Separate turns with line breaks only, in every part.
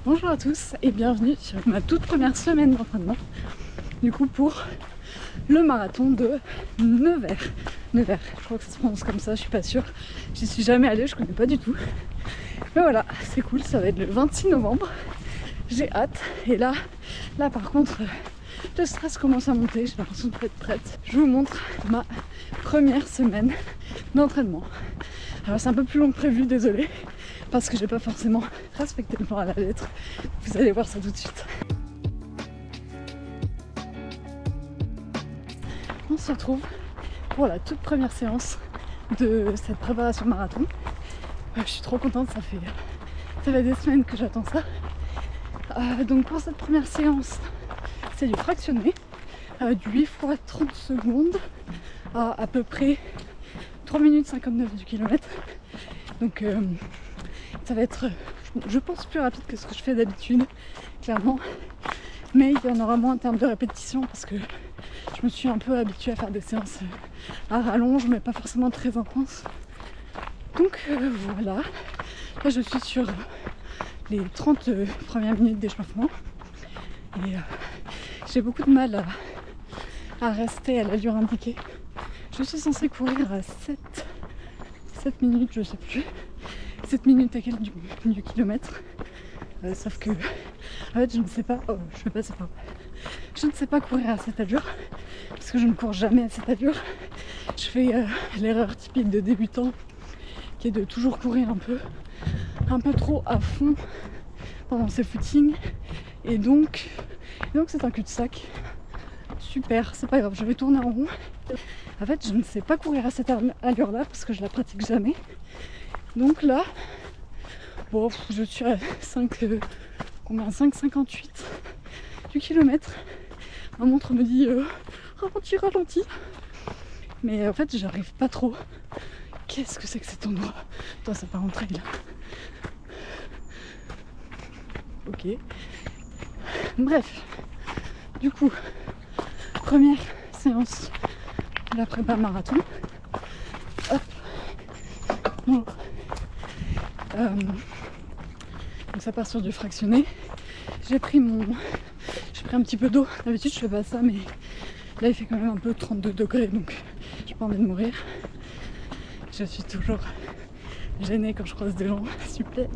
Bonjour à tous et bienvenue sur ma toute première semaine d'entraînement. Du coup pour le marathon de Nevers. Nevers, je crois que ça se prononce comme ça, je suis pas sûre. J'y suis jamais allée, je connais pas du tout. Mais voilà, c'est cool, ça va être le 26 novembre. J'ai hâte. Et là par contre, le stress commence à monter, j'ai l'impression de pas être prête. Je vous montre ma première semaine d'entraînement. Alors c'est un peu plus long que prévu, désolée, parce que j'ai pas forcément respecté le plan à la lettre. Vous allez voir ça tout de suite. On se retrouve pour la toute première séance de cette préparation marathon. Je suis trop contente, ça fait des semaines que j'attends ça. Donc pour cette première séance, c'est du fractionné, du 8 x 30 secondes à peu près 3 minutes 59 du kilomètre. Donc ça va être, je pense, plus rapide que ce que je fais d'habitude, clairement. Mais il y en aura moins en termes de répétition parce que je me suis un peu habituée à faire des séances à rallonge, mais pas forcément très intenses. Donc voilà, là je suis sur les 30 premières minutes d'échauffement et j'ai beaucoup de mal à rester à l'allure indiquée. Je suis censée courir à 7 minutes, je sais plus, 7 minutes à quelques du kilomètre. Sauf que, en fait, je ne sais pas, je vais passer par là. Je ne sais pas courir à cette allure, parce que je ne cours jamais à cette allure. Je fais l'erreur typique de débutant, qui est de toujours courir un peu trop à fond pendant ces footings. Et donc c'est un cul-de-sac. Super, c'est pas grave, je vais tourner en rond. En fait, je ne sais pas courir à cette allure-là, parce que je la pratique jamais. Donc là, bon, je suis à 5,58 du kilomètre. Ma montre me dit ralenti. Mais en fait, j'arrive pas trop. Qu'est-ce que c'est que cet endroit? Attends, ça part en trail là. Ok. Bref. Du coup, première séance de la prépa marathon. Hop. Bon. Donc ça part sur du fractionné. J'ai pris un petit peu d'eau. D'habitude je fais pas ça, mais là il fait quand même un peu 32 degrés, donc j'ai pas envie de mourir. Je suis toujours gênée quand je croise des gens. Super.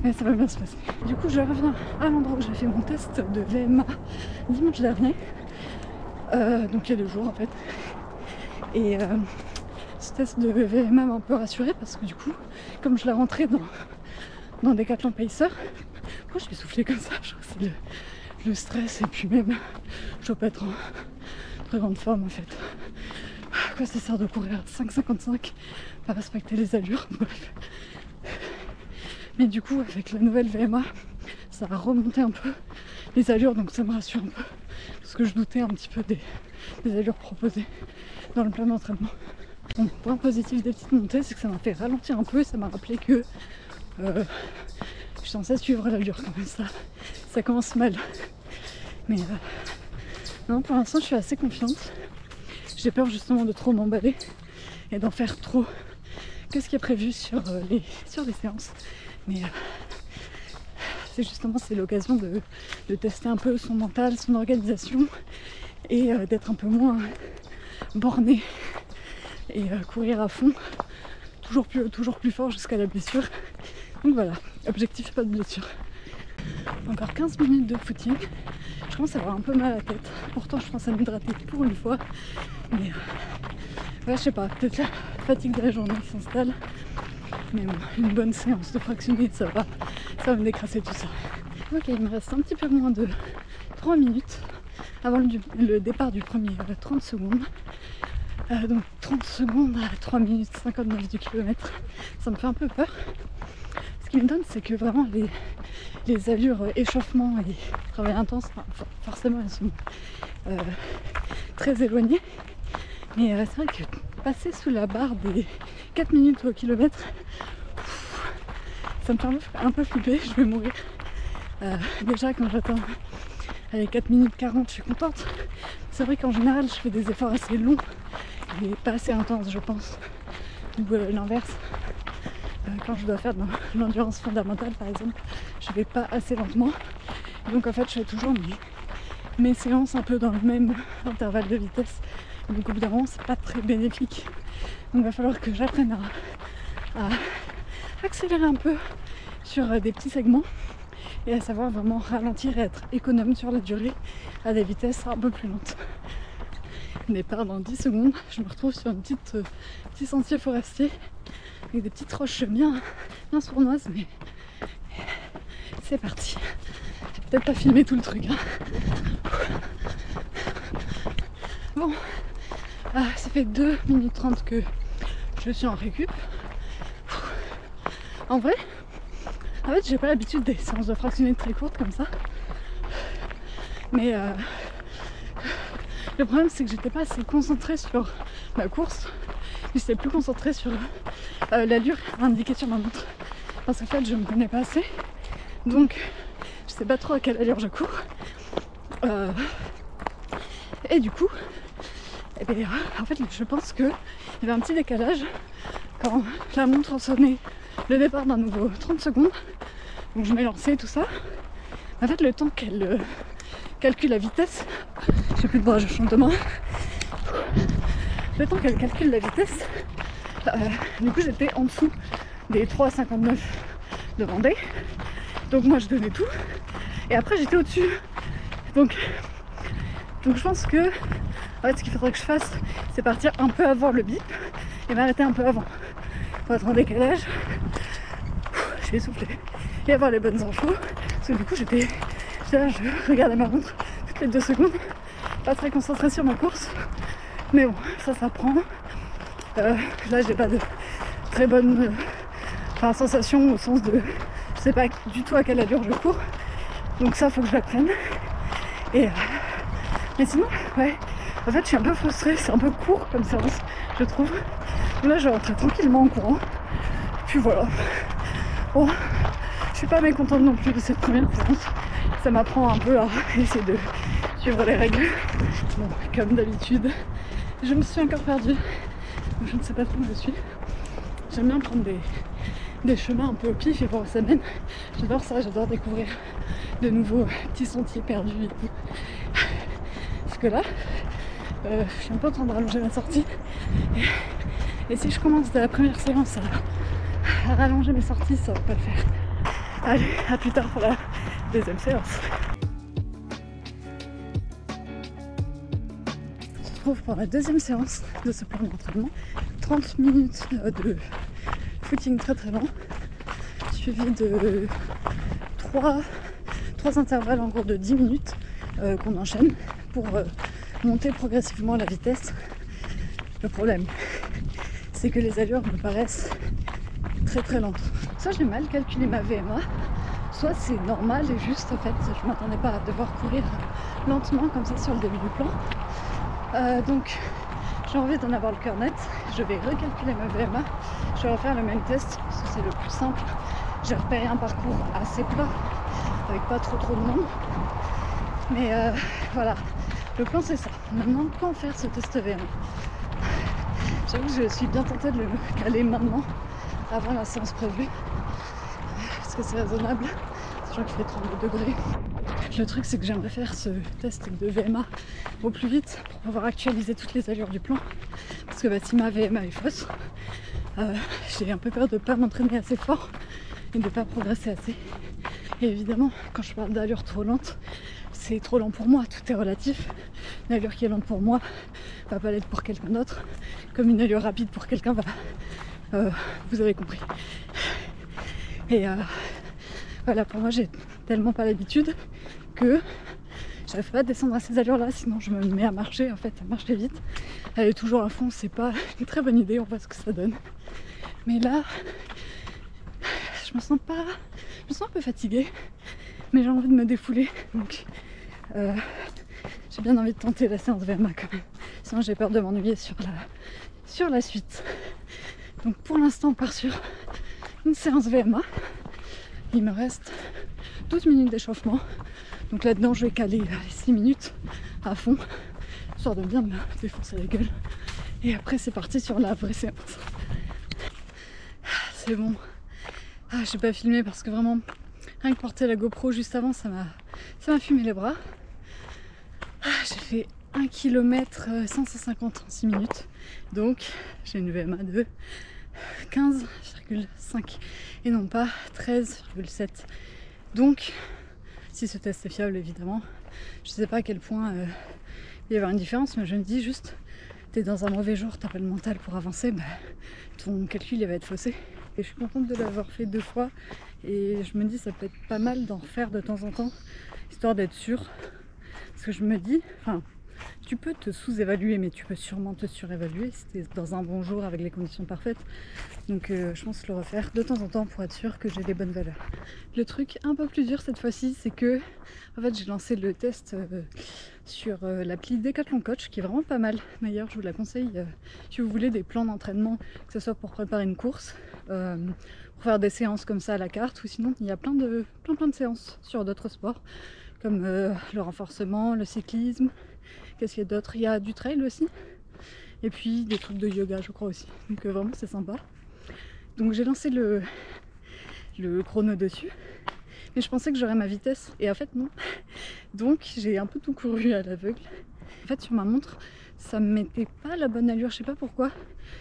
Mais ça va bien se passer. Du coup je reviens à l'endroit où j'ai fait mon test de VMA dimanche dernier. Donc il y a 2 jours en fait. Et ce test de VMA m'a un peu rassurée parce que du coup, comme je l'ai rentré dans Decathlon Pacer, pourquoi je vais souffler comme ça? Je crois que c'est le stress et puis même je dois pas être en très grande forme en fait. À quoi ça sert de courir à 5,55, pas respecter les allures? Bref. Mais du coup, avec la nouvelle VMA, ça a remonté un peu les allures, donc ça me rassure un peu parce que je doutais un petit peu des allures proposées dans le plan d'entraînement. Bon, point positif des petites montées, c'est que ça m'a fait ralentir un peu et ça m'a rappelé que je suis censée suivre l'allure quand même. Ça commence mal. Mais non, pour l'instant je suis assez confiante. J'ai peur justement de trop m'emballer et d'en faire trop que ce qui est prévu sur les séances. Mais c'est l'occasion de tester un peu son mental, son organisation et d'être un peu moins borné et courir à fond, toujours plus fort jusqu'à la blessure. Donc voilà, objectif pas de blessure. Encore 15 minutes de footing. Je commence à avoir un peu mal à la tête. Pourtant je pense à m'hydrater pour une fois. Mais ouais, je sais pas, peut-être la fatigue de la journée qui s'installe. Mais bon, une bonne séance de fractionné, ça va me décrasser tout ça. Ok, il me reste un petit peu moins de 3 minutes avant le départ du premier 30 secondes. Donc 30 secondes à 3 minutes 59 du kilomètre, ça me fait un peu peur. Ce qui me donne, c'est que vraiment les allures échauffement et travail intense, forcément elles sont très éloignées. Mais c'est vrai que passer sous la barre des 4 minutes au kilomètre, ça me fait un peu flipper, je vais mourir. Déjà quand j'atteins les 4 minutes 40, je suis contente. C'est vrai qu'en général je fais des efforts assez longs et pas assez intenses, je pense. Ou l'inverse. Quand je dois faire de l'endurance fondamentale par exemple, je vais pas assez lentement. Donc en fait je fais toujours mes séances un peu dans le même intervalle de vitesse. Donc au bout d'un moment c'est pas très bénéfique. Donc il va falloir que j'apprenne à accélérer un peu sur des petits segments et à savoir vraiment ralentir et être économe sur la durée à des vitesses un peu plus lentes. Départ dans 10 secondes, je me retrouve sur un petit sentier forestier avec des petites roches bien sournoises, mais c'est parti. J'ai peut-être pas filmé tout le truc. Bon, ça fait 2 minutes 30 que je suis en récup. En vrai, j'ai pas l'habitude des séances de fractionnées très courtes comme ça. Mais le problème c'est que j'étais pas assez concentrée sur ma course. J'étais plus concentrée sur l'allure indiquée sur ma montre. Parce qu'en fait je me connais pas assez. Donc je sais pas trop à quelle allure je cours. Et du coup, en fait je pense qu'il y avait un petit décalage quand la montre sonnait le départ d'un nouveau 30 secondes. Donc je m'ai lancé tout ça. En fait le temps qu'elle calcule la vitesse, j'ai plus de bras, je chante demain. Le temps qu'elle calcule la vitesse, du coup j'étais en dessous des 3,59 de Vendée. Donc moi je donnais tout. Et après j'étais au-dessus. Donc je pense que en fait, ce qu'il faudrait que je fasse, c'est partir un peu avant le bip et m'arrêter un peu avant. Pour être en décalage, j'ai essoufflé. Et avoir les bonnes infos. Parce que du coup j'étais là, je regardais ma montre toutes les 2 secondes. Pas très concentrée sur ma course. Mais bon, ça prend. Là j'ai pas de très bonne sensation au sens de je sais pas du tout à quelle allure je cours. Donc ça faut que je l'apprenne. Mais sinon, ouais, en fait je suis un peu frustrée, c'est un peu court comme séance, je trouve. Là je vais rentrer tranquillement en courant. Puis voilà. Bon, je suis pas mécontente non plus de cette première séance. Ça m'apprend un peu à essayer de suivre les règles. Bon, comme d'habitude, je me suis encore perdue. Je ne sais pas trop où je suis. J'aime bien prendre des chemins un peu au pif et voir où ça mène. J'adore ça, j'adore découvrir de nouveaux petits sentiers perdus et tout. Parce que là, je suis un peu en train de rallonger ma sortie. Et si je commence dès la première séance à rallonger mes sorties, ça va pas le faire. Allez, à plus tard pour la deuxième séance. On se retrouve pour la deuxième séance de ce plan d'entraînement. 30 minutes de footing très très lent, suivi de 3 intervalles en gros de 10 minutes qu'on enchaîne pour monter progressivement la vitesse. Le problème, c'est que les allures me paraissent très très lentes. Soit j'ai mal calculé ma VMA, soit c'est normal et juste en fait je m'attendais pas à devoir courir lentement comme ça sur le début du plan. Donc j'ai envie d'en avoir le cœur net, je vais recalculer ma VMA, je vais refaire le même test parce que c'est le plus simple. J'ai repéré un parcours assez plat avec pas trop de monde. Mais voilà, le plan c'est ça. Maintenant, quand faire ce test VMA? J'avoue que je suis bien tentée de le caler maintenant, avant la séance prévue, parce que c'est raisonnable, sachant qu'il fait 32 degrés. Le truc c'est que j'aimerais faire ce test de VMA au plus vite pour pouvoir actualiser toutes les allures du plan, parce que si ma VMA est fausse, j'ai un peu peur de ne pas m'entraîner assez fort et de ne pas progresser assez. Et évidemment, quand je parle d'allure trop lente, c'est trop lent pour moi, tout est relatif. Une allure qui est lente pour moi va pas l'être pour quelqu'un d'autre, comme une allure rapide pour quelqu'un va... vous avez compris. Et voilà, pour moi j'ai tellement pas l'habitude que j'arrive pas à descendre à ces allures là, sinon je me mets à marcher, en fait à marcher vite. Aller toujours à fond, c'est pas une très bonne idée, on voit ce que ça donne. Mais là, je me sens un peu fatiguée, mais j'ai envie de me défouler, donc j'ai bien envie de tenter la séance VMA quand même, sinon j'ai peur de m'ennuyer sur la suite. Donc pour l'instant on part sur une séance VMA, il me reste 12 minutes d'échauffement, donc là-dedans je vais caler 6 minutes à fond, histoire de bien me défoncer la gueule, et après c'est parti sur la vraie séance. C'est bon, Ah, j'ai pas filmé parce que vraiment, rien que porter la GoPro juste avant, ça m'a fumé les bras. Ah, j'ai fait 1 km 550 en 6 minutes. Donc j'ai une VMA de 15,5 et non pas 13,7. Donc, si ce test est fiable évidemment, je sais pas à quel point il y avoir une différence, mais je me dis juste, t'es dans un mauvais jour, t'as pas le mental pour avancer, bah, ton calcul il va être faussé. Et je suis contente de l'avoir fait 2 fois et je me dis ça peut être pas mal d'en refaire de temps en temps, histoire d'être sûr. Parce que je me dis, enfin, tu peux te sous-évaluer, mais tu peux sûrement te surévaluer si t'es dans un bon jour avec les conditions parfaites. Donc je pense le refaire de temps en temps pour être sûr que j'ai les bonnes valeurs. Le truc un peu plus dur cette fois-ci, c'est que en fait j'ai lancé le test sur l'appli Decathlon Coach, qui est vraiment pas mal. D'ailleurs je vous la conseille si vous voulez des plans d'entraînement, que ce soit pour préparer une course, pour faire des séances comme ça à la carte, ou sinon il y a plein de séances sur d'autres sports, comme le renforcement, le cyclisme. Qu'est-ce qu'il y a d'autre? Il y a du trail aussi. Et puis des trucs de yoga je crois aussi. Donc vraiment c'est sympa. Donc j'ai lancé le chrono dessus. Mais je pensais que j'aurais ma vitesse. Et en fait non. Donc j'ai un peu tout couru à l'aveugle. En fait sur ma montre, ça me mettait pas la bonne allure. Je sais pas pourquoi.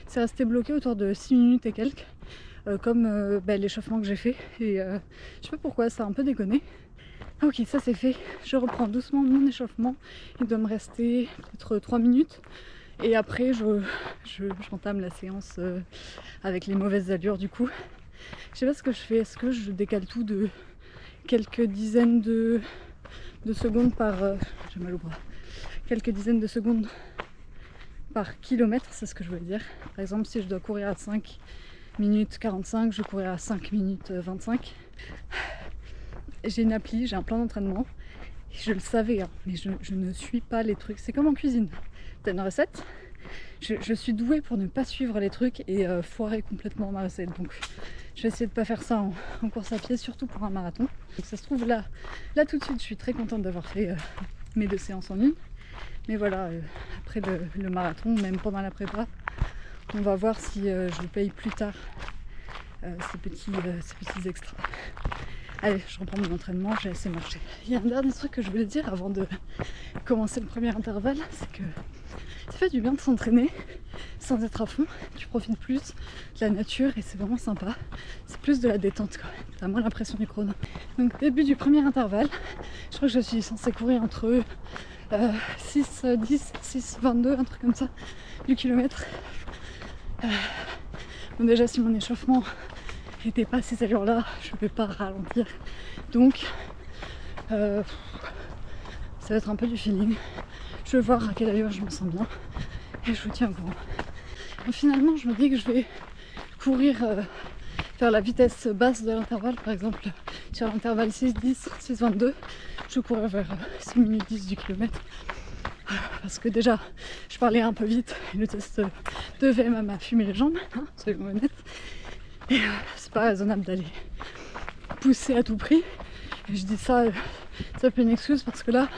C'est resté bloqué autour de 6 minutes et quelques. Comme l'échauffement que j'ai fait. Et je sais pas pourquoi, ça a un peu déconné. Ok, ça c'est fait. Je reprends doucement mon échauffement. Il doit me rester peut-être 3 minutes. Et après, j'entame la séance avec les mauvaises allures du coup. Je sais pas ce que je fais. Est-ce que je décale tout de quelques dizaines de secondes par... j'ai mal au bras. Quelques dizaines de secondes par kilomètre, c'est ce que je voulais dire. Par exemple, si je dois courir à 5 minutes 45, je cours à 5 minutes 25. J'ai une appli, j'ai un plan d'entraînement. Je le savais, hein, mais je ne suis pas les trucs. C'est comme en cuisine. T'as une recette, je suis douée pour ne pas suivre les trucs et foirer complètement ma recette. Donc je vais essayer de ne pas faire ça en course à pied, surtout pour un marathon. Donc ça se trouve là tout de suite, je suis très contente d'avoir fait mes 2 séances en ligne. Mais voilà, après le marathon, même pendant la prépa, on va voir si je paye plus tard ces petits extras. Allez, je reprends mon entraînement, j'ai assez marché. Il y a un dernier truc que je voulais dire avant de commencer le premier intervalle, c'est que ça fait du bien de s'entraîner sans être à fond. Tu profites plus de la nature et c'est vraiment sympa. C'est plus de la détente quoi. T'as moins l'impression du chrono. Donc début du premier intervalle, je crois que je suis censée courir entre 6, 10, 6, 22, un truc comme ça, du kilomètre. Bon, déjà si mon échauffement n'était pas à ces allures là, je ne vais pas ralentir. Donc ça va être un peu du feeling. Je vais voir à quelle allure je me sens bien et je vous tiens au courant. Donc, finalement je me dis que je vais courir faire la vitesse basse de l'intervalle. Par exemple sur l'intervalle 6-10, 6-22, je courais vers 6 minutes 10 du kilomètre. Parce que déjà je parlais un peu vite et le test de VMA m'a fumé les jambes, hein, soyons honnêtes. Et c'est pas raisonnable d'aller pousser à tout prix. Et je dis ça, ça peut être une excuse parce que là,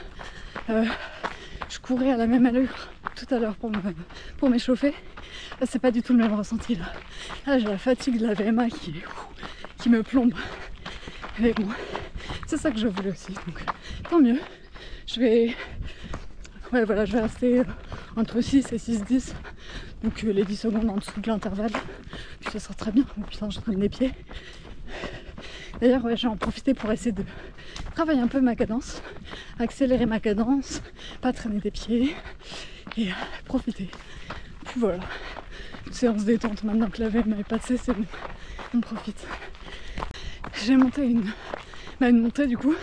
je courais à la même allure tout à l'heure pour m'échauffer. Là, c'est pas du tout le même ressenti là. Là, j'ai la fatigue de la VMA qui me plombe. Mais bon, c'est ça que je voulais aussi. Donc, tant mieux. Je vais rester entre 6 et 6-10. Donc les 10 secondes en dessous de l'intervalle. Puis ça sera très bien. Oh, putain, je traîne les pieds. D'ailleurs, ouais, j'ai en profité pour essayer de travailler un peu ma cadence, accélérer ma cadence, pas traîner des pieds et profiter. Puis voilà, une séance détente maintenant que la veille m'avait passé, c'est bon, on profite. J'ai monté une montée du coup,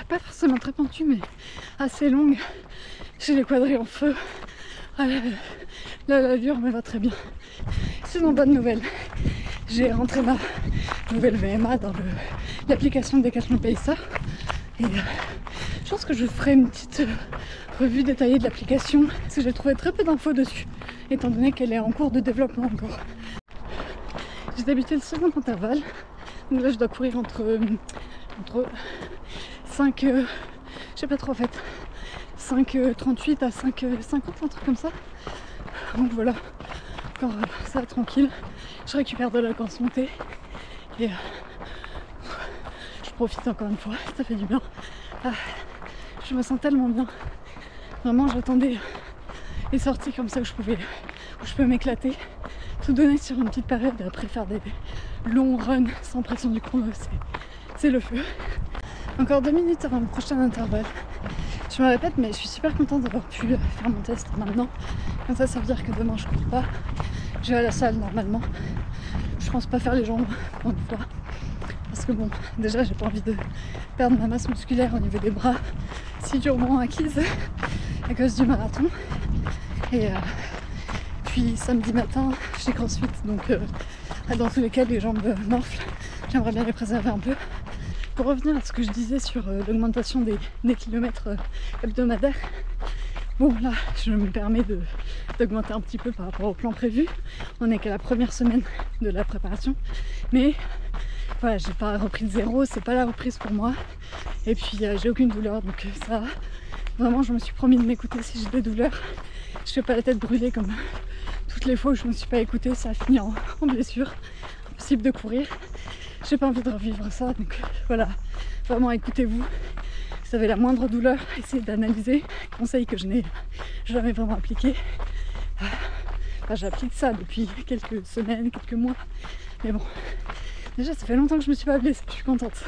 pas forcément très pentue mais assez longue. J'ai les quadris en feu. L'allure me va très bien. Sinon, bonne nouvelle, j'ai rentré ma nouvelle VMA dans l'application de Decathlon Pacer. Et je pense que je ferai une petite revue détaillée de l'application parce que j'ai trouvé très peu d'infos dessus, étant donné qu'elle est en cours de développement encore. J'ai débuté le second intervalle. Donc là, je dois courir entre 5, je sais pas trop en fait, 5,38 à 5,50, un truc comme ça. Donc voilà, encore ça va tranquille. Je récupère de la course montée Et je profite encore une fois, ça fait du bien. Je me sens tellement bien. Vraiment, j'attendais les sorties comme ça où je peux m'éclater, tout donner sur une petite période et après faire des longs runs sans pression du chrono, c'est le feu. Encore 2 minutes avant le prochain intervalle. Je me répète, mais je suis super contente d'avoir pu faire mon test maintenant. Comme ça veut dire que demain je cours pas. Je vais à la salle normalement. Je pense pas faire les jambes pour une fois. Parce que bon, déjà j'ai pas envie de perdre ma masse musculaire au niveau des bras si durement acquise à cause du marathon. Et puis samedi matin, j'ai CrossFit, donc dans tous les cas les jambes m'enflent. J'aimerais bien les préserver un peu. Pour revenir à ce que je disais sur l'augmentation des kilomètres hebdomadaires, bon là je me permets d'augmenter un petit peu par rapport au plan prévu. On n'est qu'à la première semaine de la préparation, mais voilà, j'ai pas repris de zéro, c'est pas la reprise pour moi. Et puis j'ai aucune douleur, donc ça, vraiment je me suis promis de m'écouter si j'ai des douleurs. Je fais pas la tête brûlée comme toutes les fois où je me suis pas écoutée, ça a fini en blessure. Impossible de courir. J'ai pas envie de revivre ça, donc voilà, vraiment écoutez-vous. Si vous avez la moindre douleur, essayez d'analyser. Conseil que je n'ai jamais vraiment appliqué. Enfin, j'applique ça depuis quelques semaines, quelques mois, mais bon, déjà ça fait longtemps que je me suis pas blessée, je suis contente.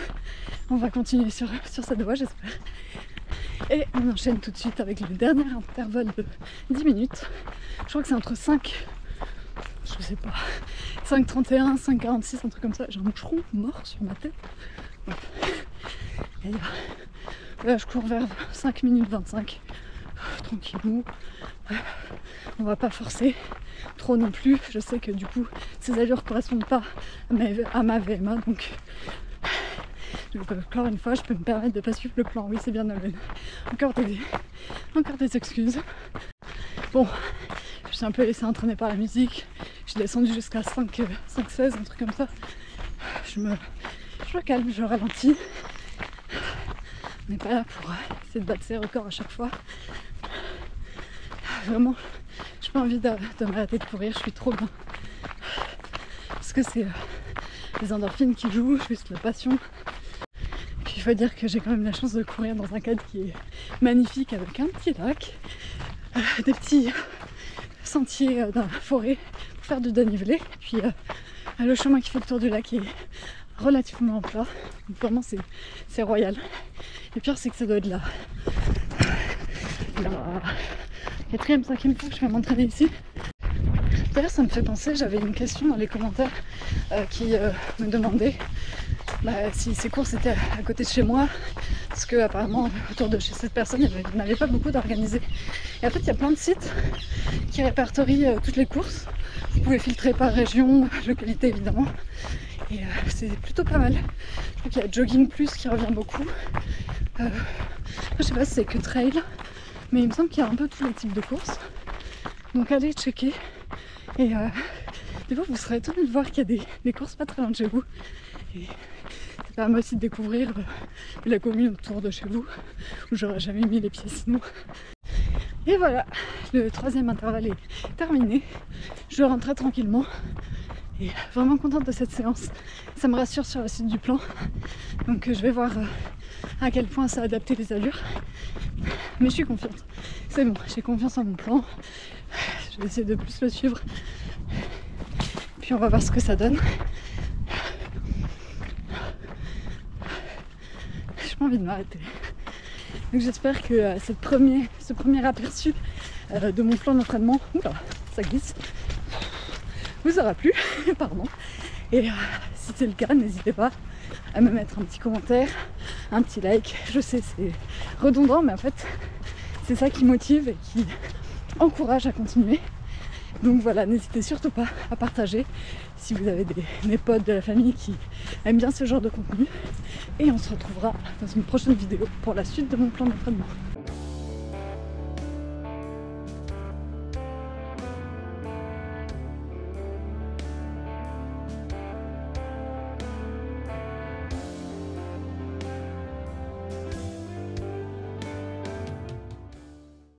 On va continuer sur cette voie, j'espère. Et on enchaîne tout de suite avec le dernier intervalle de 10 minutes. Je crois que c'est entre 5, je sais pas, 5,31, 5,46, un truc comme ça. J'ai un moucheron mort sur ma tête. Ouais. Et là je cours vers 5 minutes 25. Tranquillou. On va pas forcer trop non plus. Je sais que du coup ces allures correspondent pas à ma VMA, donc encore une fois je peux me permettre de pas suivre le plan. Oui, c'est bien Nolan. Encore des excuses. Bon, je me suis un peu laissé entraîner par la musique. J'ai descendu jusqu'à 5,16, un truc comme ça. Je me calme, je ralentis. On n'est pas là pour essayer de battre ses records à chaque fois. Vraiment, j'ai pas envie de m'arrêter de courir, je suis trop bien. Parce que c'est les endorphines qui jouent, juste la passion. Puis il faut dire que j'ai quand même la chance de courir dans un cadre qui est magnifique avec un petit lac, des petits sentiers dans la forêt pour faire du dénivelé. Puis le chemin qui fait le tour du lac est relativement plat. Donc vraiment c'est royal. Le pire c'est que ça doit être là. Quatrième, 5e fois que je vais m'entraîner ici. D'ailleurs ça me fait penser, j'avais une question dans les commentaires qui me demandait si ces courses étaient à côté de chez moi, parce que apparemment autour de chez cette personne il n'y avait pas beaucoup d'organisés. Et en fait il y a plein de sites qui répertorient toutes les courses. Vous pouvez filtrer par région, localité évidemment. Et c'est plutôt pas mal. Je crois qu'il y a Jogging Plus qui revient beaucoup. Je sais pas si c'est que trail, mais il me semble qu'il y a un peu tous les types de courses. Donc allez checker. Et des fois vous serez étonnés de voir qu'il y a des courses pas très loin de chez vous. Et ça permet aussi de découvrir la commune autour de chez vous, où j'aurais jamais mis les pieds sinon. Et voilà, le 3e intervalle est terminé. Je rentrais tranquillement. Et vraiment contente de cette séance. Ça me rassure sur la suite du plan. Donc je vais voir à quel point ça a adapté les allures. Mais je suis confiante. C'est bon, j'ai confiance en mon plan. Je vais essayer de plus le suivre. Puis on va voir ce que ça donne. J'ai pas envie de m'arrêter. Donc j'espère que ce premier aperçu de mon plan d'entraînement, oula, ça glisse, vous aura plu, pardon. Et si c'est le cas, n'hésitez pas à me mettre un petit commentaire, un petit like. Je sais, c'est redondant, mais en fait, c'est ça qui motive et qui encourage à continuer. Donc voilà, n'hésitez surtout pas à partager si vous avez des potes de la famille qui aiment bien ce genre de contenu. Et on se retrouvera dans une prochaine vidéo pour la suite de mon plan d'entraînement.